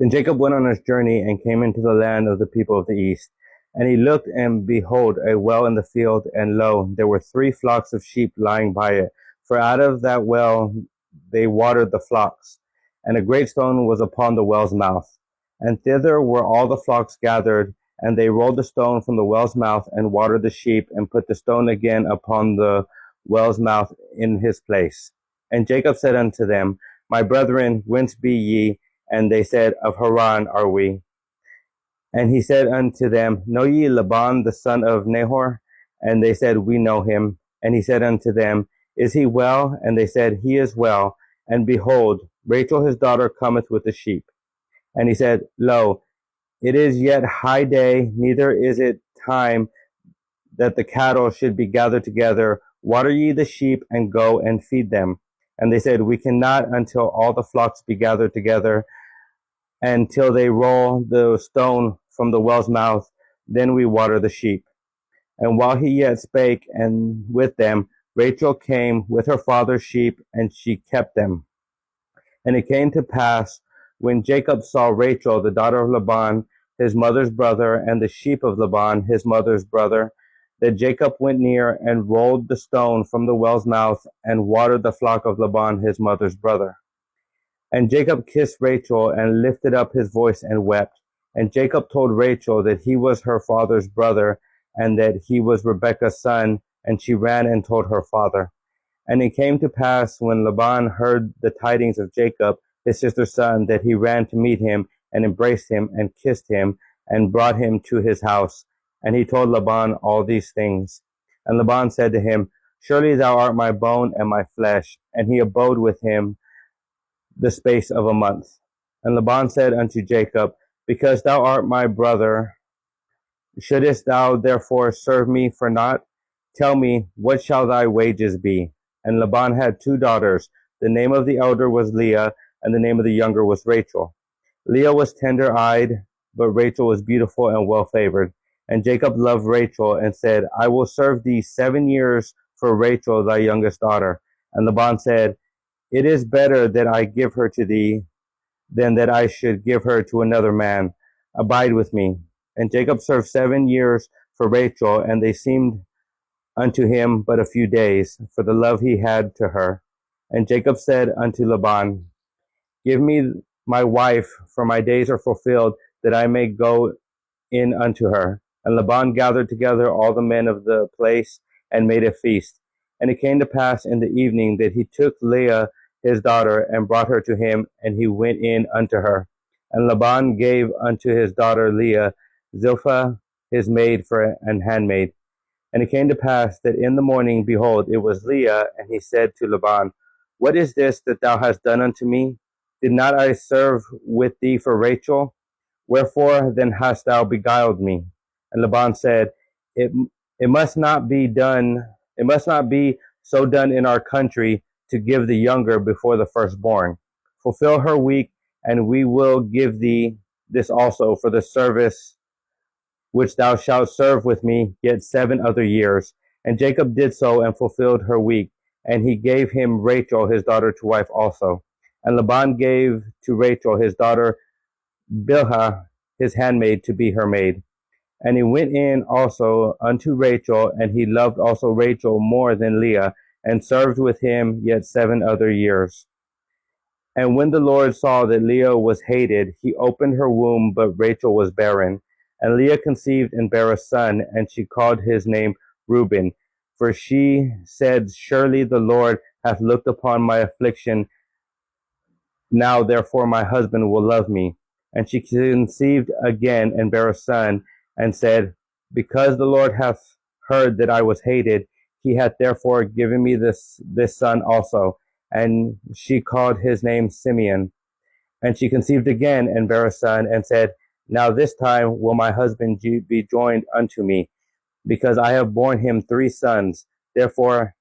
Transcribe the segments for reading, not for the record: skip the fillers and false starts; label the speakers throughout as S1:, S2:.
S1: Then Jacob went on his journey and came into the land of the people of the east. And he looked, and behold, a well in the field, and lo, there were 3 flocks of sheep lying by it. For out of that well they watered the flocks. And a great stone was upon the well's mouth. And thither were all the flocks gathered, and they rolled the stone from the well's mouth, and watered the sheep, and put the stone again upon the well's mouth in his place. And Jacob said unto them, My brethren, whence be ye? And they said, Of Haran are we. And he said unto them, Know ye Laban the son of Nahor? And they said, We know him. And he said unto them, Is he well? And they said, He is well. And behold, Rachel his daughter cometh with the sheep. And he said, Lo, it is yet high day, neither is it time that the cattle should be gathered together. Water ye the sheep, and go and feed them. And they said, We cannot until all the flocks be gathered together, and till they roll the stone from the well's mouth, then we water the sheep. And while he yet spake and with them, Rachel came with her father's sheep, and she kept them. And it came to pass, when Jacob saw Rachel, the daughter of Laban, his mother's brother, and the sheep of Laban, his mother's brother, that Jacob went near and rolled the stone from the well's mouth, and watered the flock of Laban, his mother's brother. And Jacob kissed Rachel, and lifted up his voice, and wept. And Jacob told Rachel that he was her father's brother, and that he was Rebekah's son, and she ran and told her father. And it came to pass, when Laban heard the tidings of Jacob, his sister's son, that he ran to meet him, and embraced him, and kissed him, and brought him to his house. And he told Laban all these things. And Laban said to him, Surely thou art my bone and my flesh. And he abode with him the space of a month. And Laban said unto Jacob, Because thou art my brother, shouldest thou therefore serve me for naught? Tell me, what shall thy wages be? And Laban had 2 daughters. The name of the elder was Leah, and the name of the younger was Rachel. Leah was tender-eyed, but Rachel was beautiful and well-favored. And Jacob loved Rachel, and said, I will serve thee 7 years for Rachel thy youngest daughter. And Laban said, It is better that I give her to thee, than that I should give her to another man. Abide with me. And Jacob served 7 years for Rachel, and they seemed unto him but a few days, for the love he had to her. And Jacob said unto Laban, Give me my wife, for my days are fulfilled, that I may go in unto her. And Laban gathered together all the men of the place, and made a feast. And it came to pass in the evening that he took Leah his daughter, and brought her to him, and he went in unto her. And Laban gave unto his daughter Leah Zilpah his maid for an handmaid. And it came to pass that in the morning, behold, it was Leah, and he said to Laban, What is this that thou hast done unto me? Did not I serve with thee for Rachel? Wherefore then hast thou beguiled me? And Laban said, It must not be so done in our country, to give the younger before the firstborn. Fulfill her week, and we will give thee this also for the service which thou shalt serve with me yet 7 other years. And Jacob did so, and fulfilled her week. And he gave him Rachel his daughter to wife also. And Laban gave to Rachel his daughter Bilhah his handmaid to be her maid. And he went in also unto Rachel, and he loved also Rachel more than Leah, and served with him yet 7 other years. And when the Lord saw that Leah was hated, he opened her womb, but Rachel was barren. And Leah conceived and bare a son, and she called his name Reuben. For she said, Surely the Lord hath looked upon my affliction. Now therefore my husband will love me. And she conceived again, and bare a son, and said, Because the Lord hath heard that I was hated, he hath therefore given me this son also. And she called his name Simeon. And she conceived again, and bare a son, and said, Now this time will my husband be joined unto me, because I have borne him 3 sons. Therefore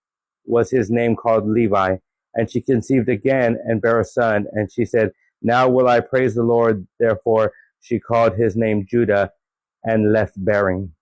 S1: was his name called Levi. And she conceived again, and bare a son, and she said, Now will I praise the Lord. Therefore she called his name Judah, and left bearing.